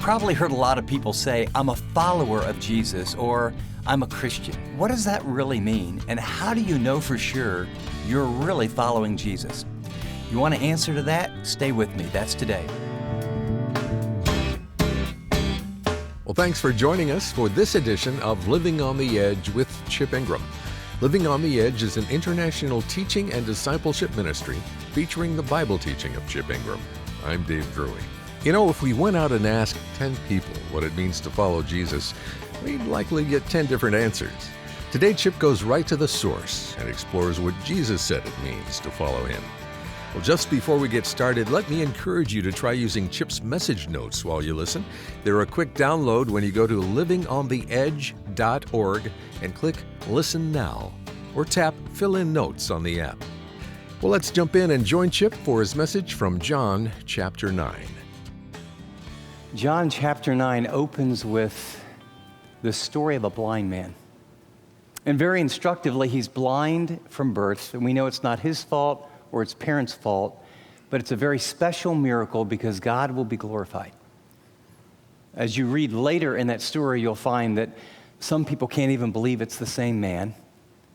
probably heard a lot of people say, I'm a follower of Jesus, or I'm a Christian. What does that really mean? And how do you know for sure you're really following Jesus? You want an answer to that? Stay with me. That's today. Well, thanks for joining us for this edition of Living on the Edge with Chip Ingram. Living on the Edge is an international teaching and discipleship ministry featuring the Bible teaching of Chip Ingram. I'm Dave Drury. You know, if we went out and asked 10 people what it means to follow Jesus, we'd likely get 10 different answers. Today, Chip goes right to the source and explores what Jesus said it means to follow him. Well, just before we get started, let me encourage you to try using Chip's message notes while you listen. They're a quick download when you go to livingontheedge.org and click Listen Now, or tap Fill in Notes on the app. Well, let's jump in and join Chip for his message from John chapter 9. John chapter 9 opens with the story of a blind man. And very instructively, he's blind from birth, and we know it's not his fault or his parents' fault, but it's a very special miracle because God will be glorified. As you read later in that story, you'll find that some people can't even believe it's the same man.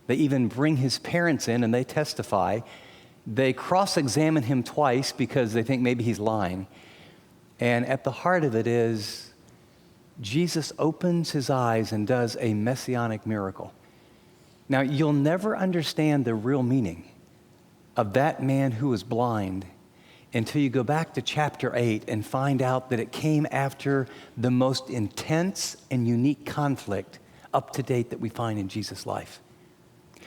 They even bring his parents in and they testify. They cross-examine him twice because they think maybe he's lying. And at the heart of it is, Jesus opens his eyes and does a messianic miracle. Now, you'll never understand the real meaning of that man who was blind until you go back to chapter 8 and find out that it came after the most intense and unique conflict up to date that we find in Jesus' life.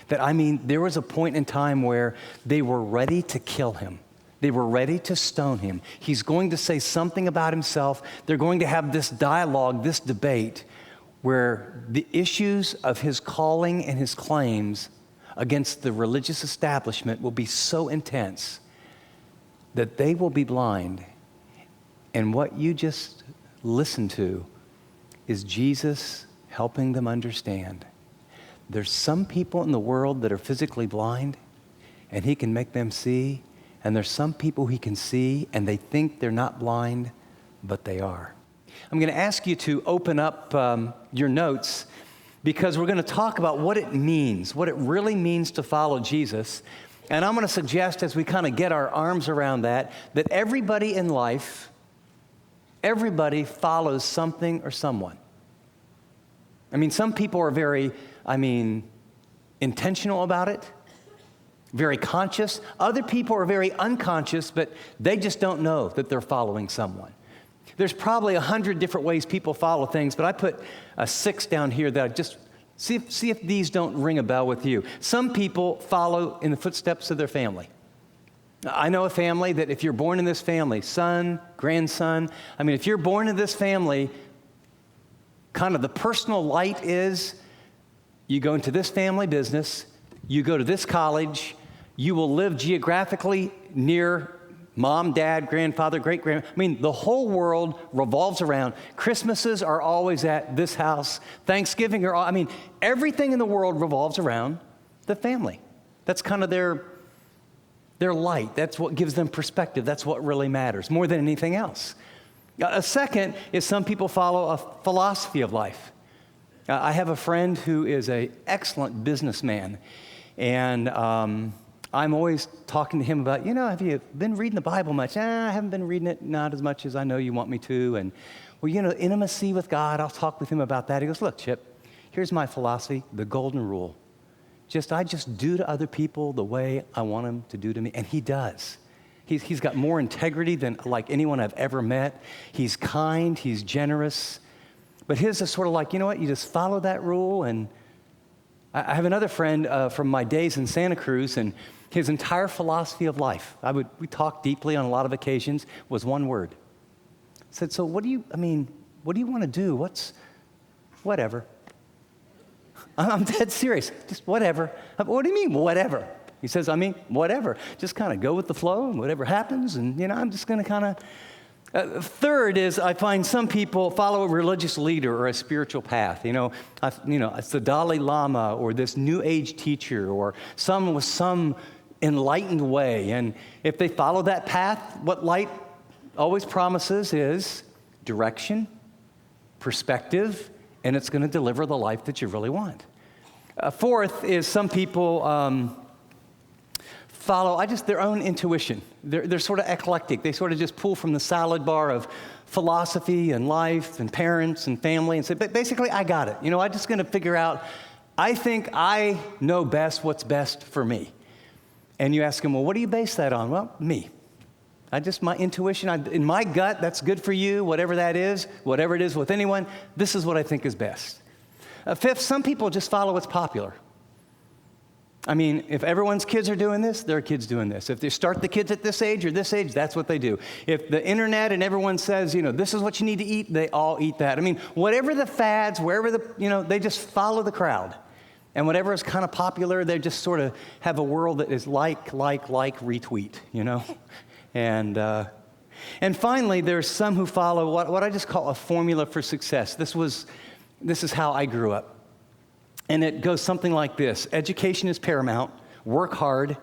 There was a point in time where they were ready to kill him. They were ready to stone him. He's going to say something about himself. They're going to have this dialogue, this debate, where the issues of his calling and his claims against the religious establishment will be so intense that they will be blind. And what you just listened to is Jesus helping them understand. There's some people in the world that are physically blind, and he can make them see. And there's some people he can see, and they think they're not blind, but they are. I'm going to ask you to open up your notes because we're going to talk about what it means, what it really means to follow Jesus. And I'm going to suggest as we kind of get our arms around that everybody in life, everybody follows something or someone. Some people are very, intentional about it. Very conscious. Other people are very unconscious, but they just don't know that they're following someone. There's probably 100 different ways people follow things, but I put 6 down here that I just see if these don't ring a bell with you. Some people follow in the footsteps of their family. I know a family that if you're born in this family, son, grandson, if you're born in this family, kind of the personal light is you go into this family business, you go to this college, you will live geographically near mom, dad, grandfather, great-grandfather. The whole world revolves around. Christmases are always at this house. Thanksgiving everything in the world revolves around the family. That's kind of their light. That's what gives them perspective. That's what really matters, more than anything else. A second is some people follow a philosophy of life. I have a friend who is an excellent businessman, and I'm always talking to him about, have you been reading the Bible much? I haven't been reading it, not as much as I know you want me to. And, intimacy with God, I'll talk with him about that. He goes, look, Chip, here's my philosophy, the golden rule. I just do to other people the way I want them to do to me. And he does. He's got more integrity than like anyone I've ever met. He's kind, he's generous. But his is sort of like, you just follow that rule. And I have another friend from my days in Santa Cruz, and his entire philosophy of life, we talked deeply on a lot of occasions, was one word. I said, so what do you want to do? Whatever. I'm dead serious, just whatever. What do you mean, whatever? He says, whatever. Just kind of go with the flow, and whatever happens, and, I'm just going to kind of... Third is I find some people follow a religious leader or a spiritual path. It's the Dalai Lama or this New Age teacher or someone with some enlightened way. And if they follow that path, what light always promises is direction, perspective, and it's going to deliver the life that you really want. Fourth is some people follow their own intuition. They're sort of eclectic. They sort of just pull from the salad bar of philosophy and life and parents and family and say, but basically, I got it. I'm just going to figure out, I think I know best what's best for me. And you ask them, well, what do you base that on? Well, me. My intuition, in my gut, that's good for you, whatever that is, whatever it is with anyone, this is what I think is best. Fifth, some people just follow what's popular. If everyone's kids are doing this, their kids doing this. If they start the kids at this age or this age, that's what they do. If the internet and everyone says, this is what you need to eat, they all eat that. Whatever the fads, wherever they just follow the crowd. And whatever is kind of popular, they just sort of have a world that is like, retweet, And finally, there's some who follow what I just call a formula for success. This is how I grew up. And it goes something like this. Education is paramount. Work hard.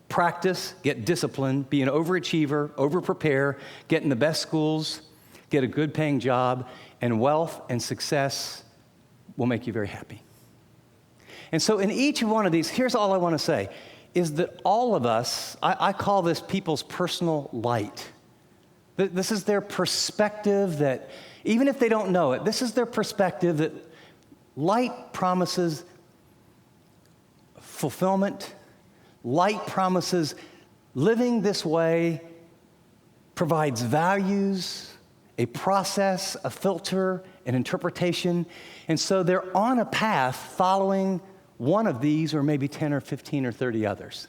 Practice. Get disciplined. Be an overachiever. Over-prepare. Get in the best schools. Get a good paying job. And wealth and success will make you very happy. And so in each one of these, here's all I want to say, is that all of us, I call this people's personal light. This is their perspective that, even if they don't know it, this is their perspective that light promises fulfillment. Light promises living this way provides values, a process, a filter, an interpretation. And so they're on a path following one of these or maybe 10 or 15 or 30 others.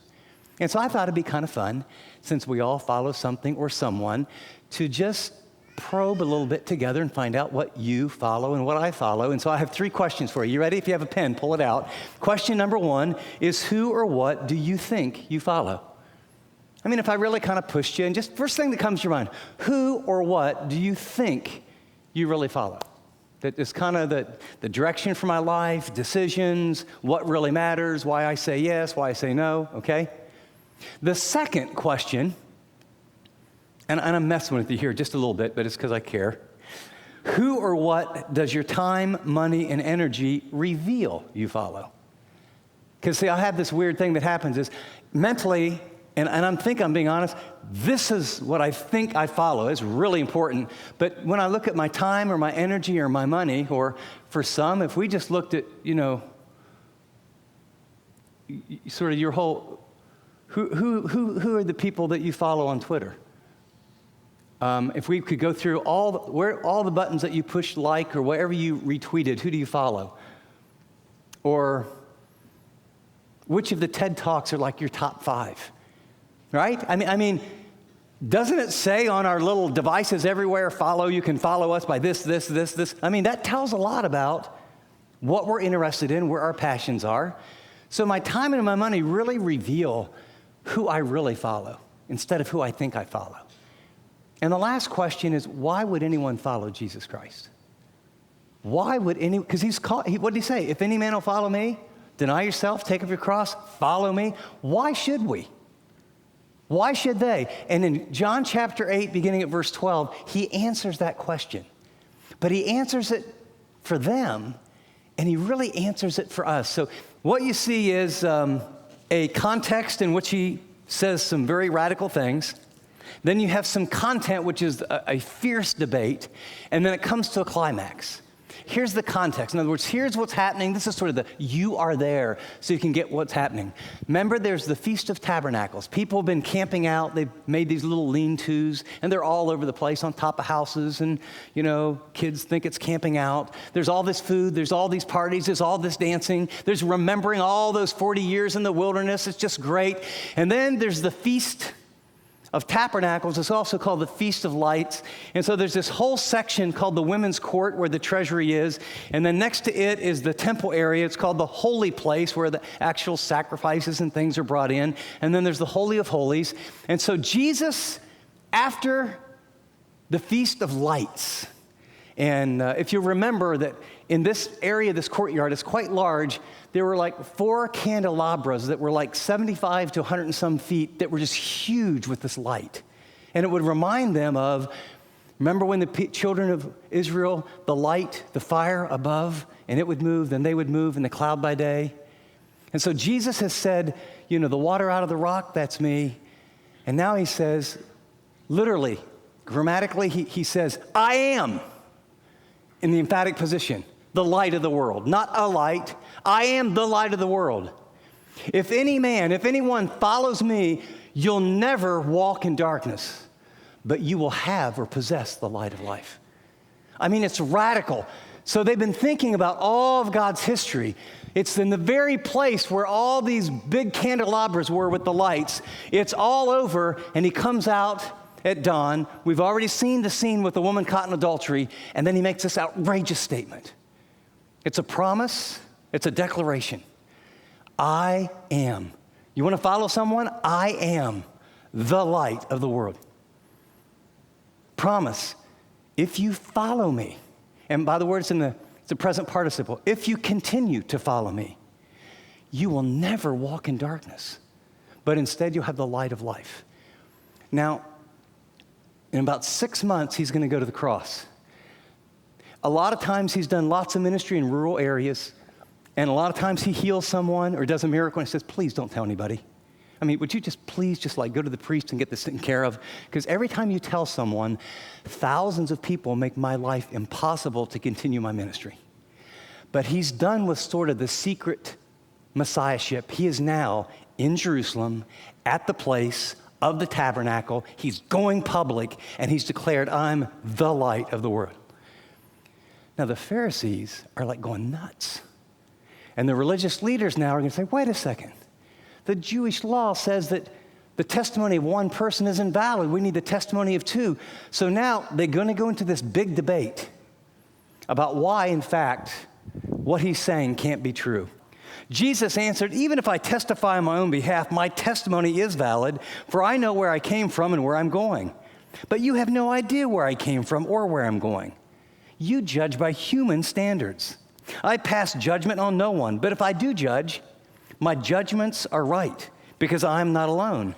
And so I thought it'd be kind of fun, since we all follow something or someone, to just probe a little bit together and find out what you follow and what I follow. And so I have 3 questions for you. You ready? If you have a pen, pull it out. Question number 1 is, who or what do you think you follow? If I really kind of pushed you, and just first thing that comes to your mind, who or what do you think you really follow? That is kind of the direction for my life, decisions, what really matters, why I say yes, why I say no, okay? The second question, and I'm messing with you here just a little bit, but it's because I care. Who or what does your time, money, and energy reveal you follow? Because see, I have this weird thing that happens is mentally, and I'm being honest, this is what I think I follow. It's really important. But when I look at my time or my energy or my money, or for some, if we just looked at, sort of your whole, who are the people that you follow on Twitter? If we could go through all the buttons that you pushed like or whatever you retweeted, who do you follow? Or which of the TED Talks are like your top 5? Right? Doesn't it say on our little devices everywhere, you can follow us by this? That tells a lot about what we're interested in, where our passions are. So my time and my money really reveal who I really follow instead of who I think I follow. And the last question is, why would anyone follow Jesus Christ? Why would because what did he say? If any man will follow me, deny yourself, take up your cross, follow me. Why should we? Why should they? And in John chapter 8, beginning at verse 12, he answers that question. But he answers it for them, and he really answers it for us. So what you see is a context in which he says some very radical things. Then you have some content, which is a fierce debate, and then it comes to a climax. Here's the context. In other words, here's what's happening. This is sort of you are there so you can get what's happening. Remember, there's the Feast of Tabernacles. People have been camping out. They've made these little lean-tos, and they're all over the place on top of houses, and, kids think it's camping out. There's all this food. There's all these parties. There's all this dancing. There's remembering all those 40 years in the wilderness. It's just great. And then there's the Feast of Tabernacles. It's also called the Feast of Lights. And so there's this whole section called the Women's Court where the treasury is. And then next to it is the temple area. It's called the Holy Place where the actual sacrifices and things are brought in. And then there's the Holy of Holies. And so Jesus, after the Feast of Lights, and if you remember that in this area, this courtyard is quite large, there were like 4 candelabras that were like 75 to 100 and some feet that were just huge with this light. And it would remind them of Remember when the children of Israel, the light, the fire above, and it would move, then they would move in the cloud by day? And so Jesus has said, the water out of the rock, that's me. And now he says, literally, grammatically, he says, I am, in the emphatic position, the light of the world. Not a light. I am the light of the world. If anyone follows me, you'll never walk in darkness, but you will have or possess the light of life. I mean, it's radical. So they've been thinking about all of God's history. It's in the very place where all these big candelabras were with the lights. It's all over, and he comes out at dawn. We've already seen the scene with the woman caught in adultery, and then he makes this outrageous statement. It's a promise. It's a declaration. I am. You want to follow someone? I am the light of the world. Promise. If you follow me, and by the word, it's a present participle. If you continue to follow me, you will never walk in darkness, but instead you'll have the light of life. Now, in about 6 months, he's going to go to the cross. A lot of times he's done lots of ministry in rural areas, and a lot of times he heals someone or does a miracle and says, please don't tell anybody. I mean, would you please go to the priest and get this taken care of? Because every time you tell someone, thousands of people make my life impossible to continue my ministry. But he's done with sort of the secret messiahship. He is now in Jerusalem at the place of the tabernacle. He's going public, and he's declared, I'm the light of the world. Now, the Pharisees are like going nuts. And the religious leaders now are going to say, wait a second. The Jewish law says that the testimony of one person is invalid. We need the testimony of two. So now they're going to go into this big debate about why, in fact, what he's saying can't be true. Jesus answered, even if I testify on my own behalf, my testimony is valid, for I know where I came from and where I'm going. But you have no idea where I came from or where I'm going. You judge by human standards. I pass judgment on no one, but if I do judge, my judgments are right, because I'm not alone.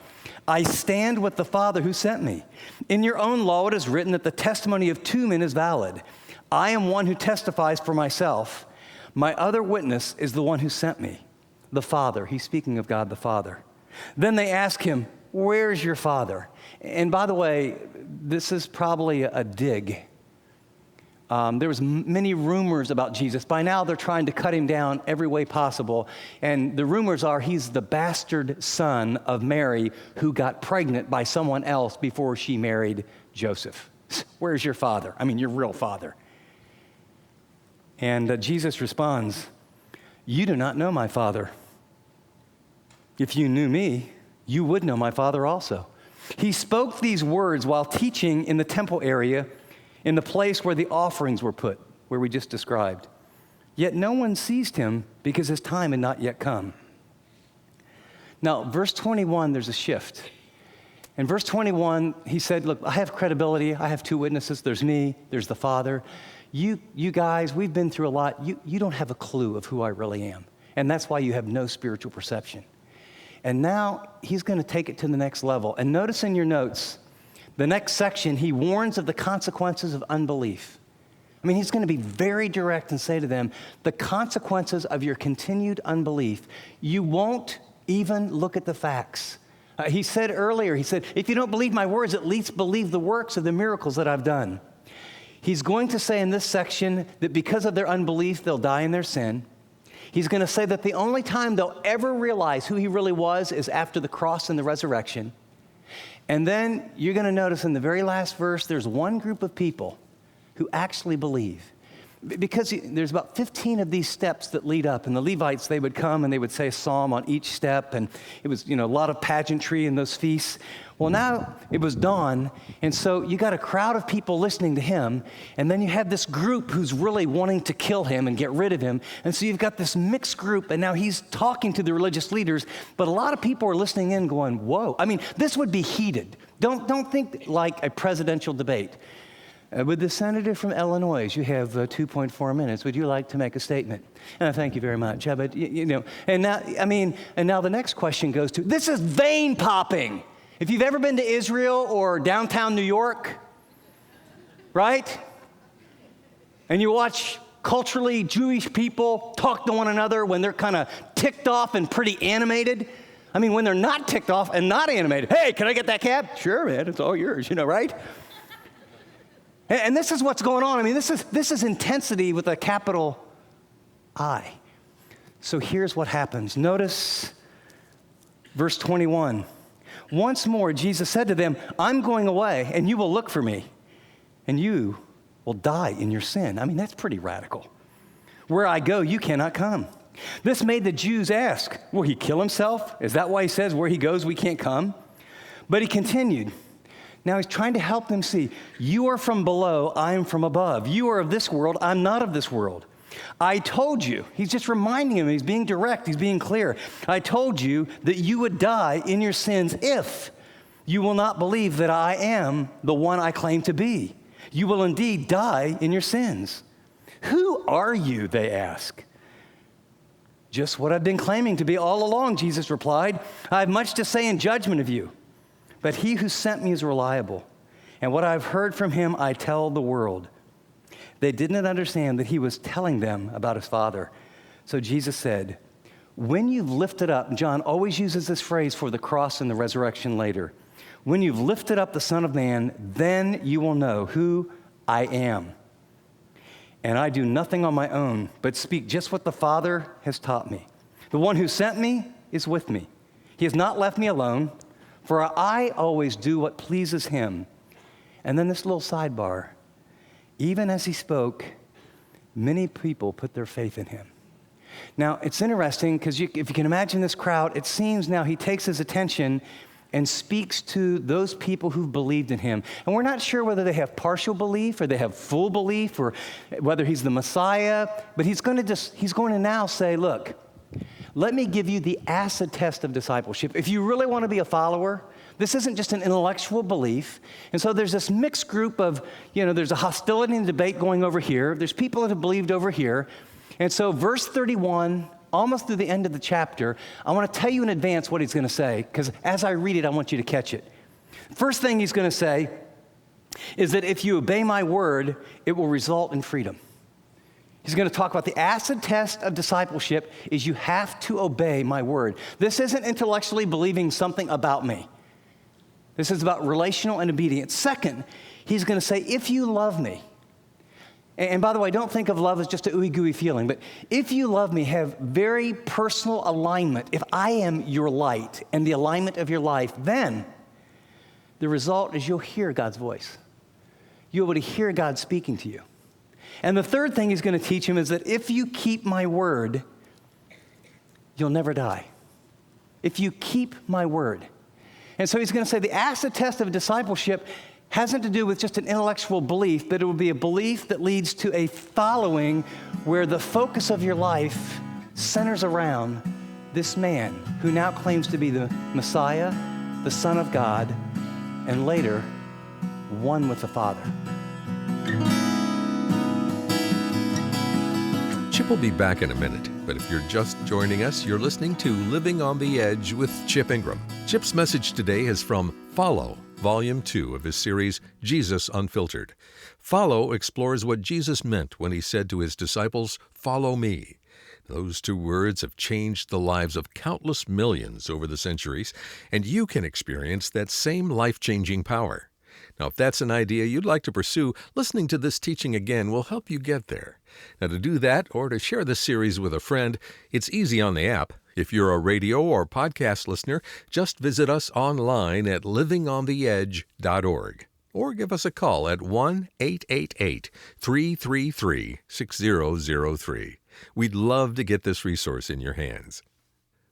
I stand with the Father who sent me. In your own law it is written that the testimony of two men is valid. I am one who testifies for myself. My other witness is the one who sent me, the Father. He's speaking of God the Father. Then they ask him, where's your Father? And by the way, this is probably a dig. There was many rumors about Jesus. By now, they're trying to cut him down every way possible. And the rumors are he's the bastard son of Mary who got pregnant by someone else before she married Joseph. Where's your father? I mean, your real father. And Jesus responds, you do not know my Father. If you knew me, you would know my Father also. He spoke these words while teaching in the temple area, in the place where the offerings were put, where we just described. Yet no one seized him because his time had not yet come. Now, verse 21, there's a shift. In verse 21, he said, look, I have credibility. I have two witnesses. There's me. There's the Father. You guys, we've been through a lot. You don't have a clue of who I really am. And that's why you have no spiritual perception. And now he's going to take it to the next level. And notice in your notes, the next section, he warns of the consequences of unbelief. I mean, he's going to be very direct and say to them, the consequences of your continued unbelief, you won't even look at the facts. He said earlier, if you don't believe my words, at least believe the works of the miracles that I've done. He's going to say in this section that because of their unbelief, they'll die in their sin. He's going to say that the only time they'll ever realize who he really was is after the cross and the resurrection. And then you're going to notice in the very last verse, there's one group of people who actually believe. Because there's about 15 of these steps that lead up, and the Levites, they would come and they would say a psalm on each step, and it was, a lot of pageantry in those feasts. Well, now it was dawn, and so you got a crowd of people listening to him, and then you have this group who's really wanting to kill him and get rid of him, and so you've got this mixed group, and now he's talking to the religious leaders, but a lot of people are listening in going, whoa. I mean, this would be heated. Don't think like a presidential debate. With the senator from Illinois, you have 2.4 minutes. Would you like to make a statement? Thank you very much. But and now the next question goes to, this is vein popping. If you've ever been to Israel or downtown New York, right? And you watch culturally Jewish people talk to one another when they're kind of ticked off and pretty animated. I mean, when they're not ticked off and not animated. Hey, can I get that cab? Sure, man, it's all yours, right? And this is what's going on. I mean, this is intensity with a capital I. So here's what happens. Notice verse 21. Once more, Jesus said to them, I'm going away, and you will look for me, and you will die in your sin. I mean, that's pretty radical. Where I go, you cannot come. This made the Jews ask, will he kill himself? Is that why he says where he goes, we can't come? But he continued. Now he's trying to help them see, you are from below, I am from above. You are of this world, I'm not of this world. I told you, he's just reminding him, he's being direct, he's being clear. I told you that you would die in your sins if you will not believe that I am the one I claim to be. You will indeed die in your sins. Who are you, they ask. Just what I've been claiming to be all along, Jesus replied. I have much to say in judgment of you, but he who sent me is reliable, and what I've heard from him I tell the world. They did not understand that he was telling them about his Father. So Jesus said, when you've lifted up, and John always uses this phrase for the cross and the resurrection later, when you've lifted up the Son of Man, then you will know who I am. And I do nothing on my own, but speak just what the Father has taught me. The one who sent me is with me. He has not left me alone, for I always do what pleases him. And then this little sidebar. Even as he spoke, many people put their faith in him. Now, it's interesting because if you can imagine this crowd, it seems now he takes his attention and speaks to those people who've believed in him. And we're not sure whether they have partial belief or they have full belief or whether he's the Messiah, but he's going to now say, look, let me give you the acid test of discipleship. If you really want to be a follower, this isn't just an intellectual belief. And so there's this mixed group of, there's a hostility and debate going over here. There's people that have believed over here. And so verse 31, almost through the end of the chapter, I want to tell you in advance what he's going to say, because as I read it, I want you to catch it. First thing he's going to say is that if you obey my word, it will result in freedom. He's going to talk about the acid test of discipleship is you have to obey my word. This isn't intellectually believing something about me. This is about relational and obedience. Second, he's going to say, if you love me, and by the way, don't think of love as just a ooey-gooey feeling, but if you love me, have very personal alignment. If I am your light and the alignment of your life, then the result is you'll hear God's voice. You'll be able to hear God speaking to you. And the third thing he's going to teach him is that if you keep my word, you'll never die. If you keep my word. And so he's going to say the acid test of discipleship hasn't to do with just an intellectual belief, but it will be a belief that leads to a following where the focus of your life centers around this man who now claims to be the Messiah, the Son of God, and later, one with the Father. Chip will be back in a minute, but if you're just joining us, you're listening to Living on the Edge with Chip Ingram. Chip's message today is from Follow, Volume 2 of his series, Jesus Unfiltered. Follow explores what Jesus meant when he said to his disciples, "Follow me." Those two words have changed the lives of countless millions over the centuries, and you can experience that same life-changing power. Now, if that's an idea you'd like to pursue, listening to this teaching again will help you get there. Now, to do that or to share this series with a friend, it's easy on the app. If you're a radio or podcast listener, just visit us online at livingontheedge.org or give us a call at 1-888-333-6003. We'd love to get this resource in your hands.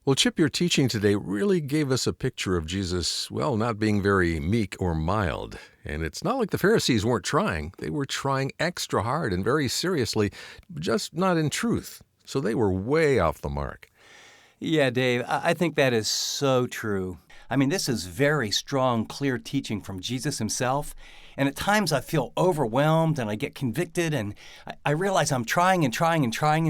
Well, Chip, your teaching today really gave us a picture of Jesus, well, not being very meek or mild. And it's not like the Pharisees weren't trying. They were trying extra hard and very seriously, just not in truth. So they were way off the mark. Yeah, Dave, I think that is so true. I mean, this is very strong, clear teaching from Jesus himself. And at times I feel overwhelmed and I get convicted and I realize I'm trying in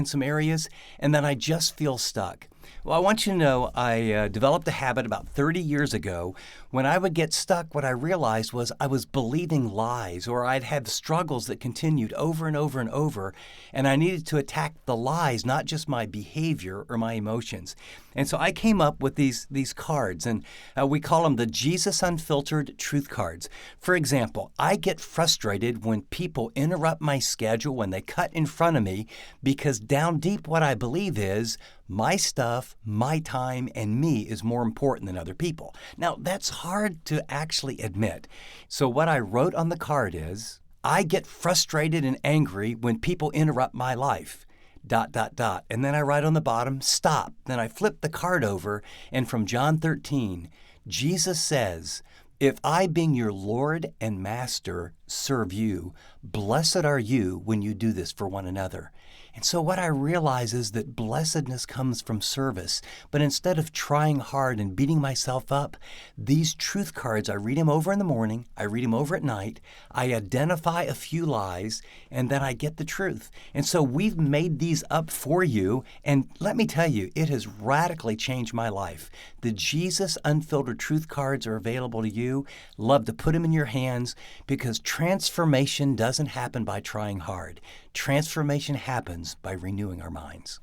some areas and then I just feel stuck. Well, I want you to know I developed a habit about 30 years ago. When I would get stuck, what I realized was I was believing lies, or I'd have struggles that continued over and over and over, and I needed to attack the lies, not just my behavior or my emotions. And so I came up with these cards, and we call them the Jesus Unfiltered Truth Cards. For example, I get frustrated when people interrupt my schedule, when they cut in front of me, because down deep what I believe is my stuff, my time, and me is more important than other people. Now, that's hard to actually admit. So what I wrote on the card is, I get frustrated and angry when people interrupt my life. ... And then I write on the bottom, stop. Then I flip the card over, and from John 13, Jesus says, if I, being your Lord and Master, serve you, blessed are you when you do this for one another. And so what I realize is that blessedness comes from service. But instead of trying hard and beating myself up, these truth cards, I read them over in the morning, I read them over at night, I identify a few lies, and then I get the truth. And so we've made these up for you, and let me tell you, it has radically changed my life. The Jesus Unfiltered Truth Cards are available to you. Love to put them in your hands, because transformation doesn't happen by trying hard. Transformation happens by renewing our minds.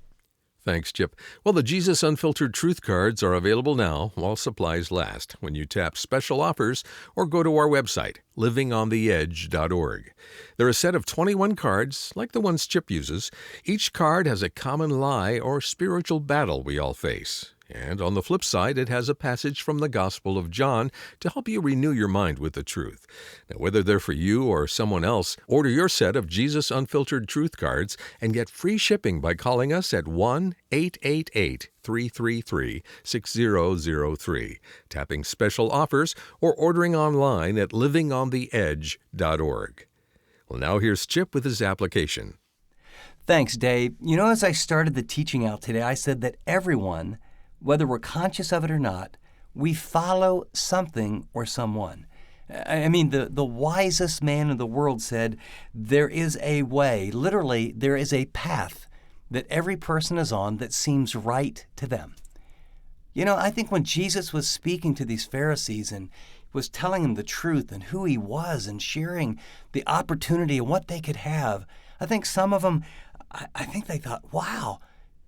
Thanks, Chip. Well, the Jesus Unfiltered Truth Cards are available now while supplies last when you tap special offers or go to our website, livingontheedge.org. They're a set of 21 cards, like the ones Chip uses. Each card has a common lie or spiritual battle we all face. And on the flip side, it has a passage from the Gospel of John to help you renew your mind with the truth. Now, whether they're for you or someone else, order your set of Jesus Unfiltered Truth Cards and get free shipping by calling us at 1-888-333-6003, tapping special offers, or ordering online at livingontheedge.org. Well, now here's Chip with his application. Thanks, Dave. You know, as I started the teaching out today, I said that everyone, whether we're conscious of it or not, we follow something or someone. I mean, the wisest man in the world said, there is a way, literally, there is a path that every person is on that seems right to them. You know, I think when Jesus was speaking to these Pharisees and was telling them the truth and who he was and sharing the opportunity and what they could have, I think some of them, I think they thought, wow,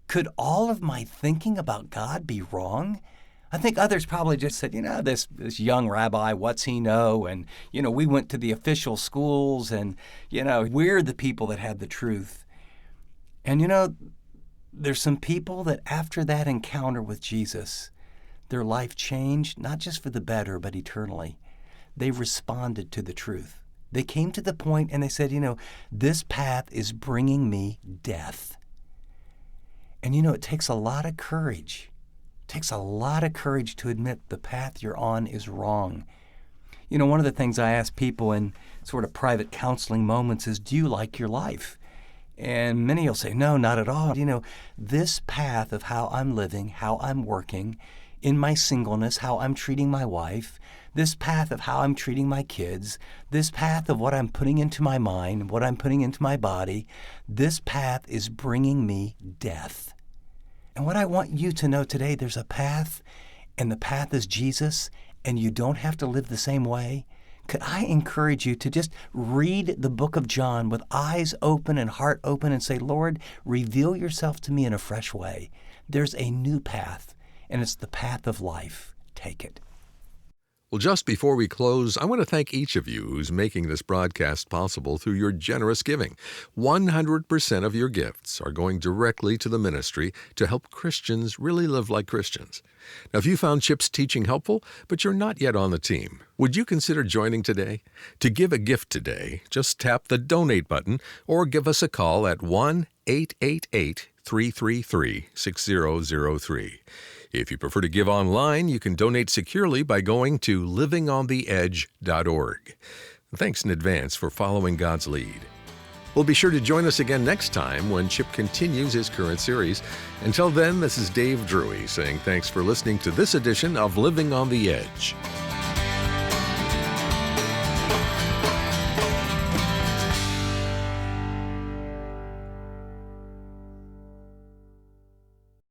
could all of my thinking about God be wrong? I think others probably just said, you know, this young rabbi, what's he know? And, you know, we went to the official schools and, you know, we're the people that have the truth. And, you know, there's some people that after that encounter with Jesus, their life changed, not just for the better, but eternally. They responded to the truth. They came to the point and they said, you know, this path is bringing me death. And you know, it takes a lot of courage. It takes a lot of courage to admit the path you're on is wrong. You know, one of the things I ask people in sort of private counseling moments is, do you like your life? And many will say, no, not at all. You know, this path of how I'm living, how I'm working, in my singleness, how I'm treating my wife, this path of how I'm treating my kids, this path of what I'm putting into my mind, what I'm putting into my body, this path is bringing me death. And what I want you to know today, there's a path, and the path is Jesus, and you don't have to live the same way. Could I encourage you to just read the book of John with eyes open and heart open and say, Lord, reveal yourself to me in a fresh way. There's a new path, and it's the path of life. Take it. Well, just before we close, I want to thank each of you who's making this broadcast possible through your generous giving. 100% of your gifts are going directly to the ministry to help Christians really live like Christians. Now, if you found Chip's teaching helpful, but you're not yet on the team, would you consider joining today? To give a gift today, just tap the donate button or give us a call at 1-888-333-6003. If you prefer to give online, you can donate securely by going to livingontheedge.org. Thanks in advance for following God's lead. Well, be sure to join us again next time when Chip continues his current series. Until then, this is Dave Drury saying thanks for listening to this edition of Living on the Edge.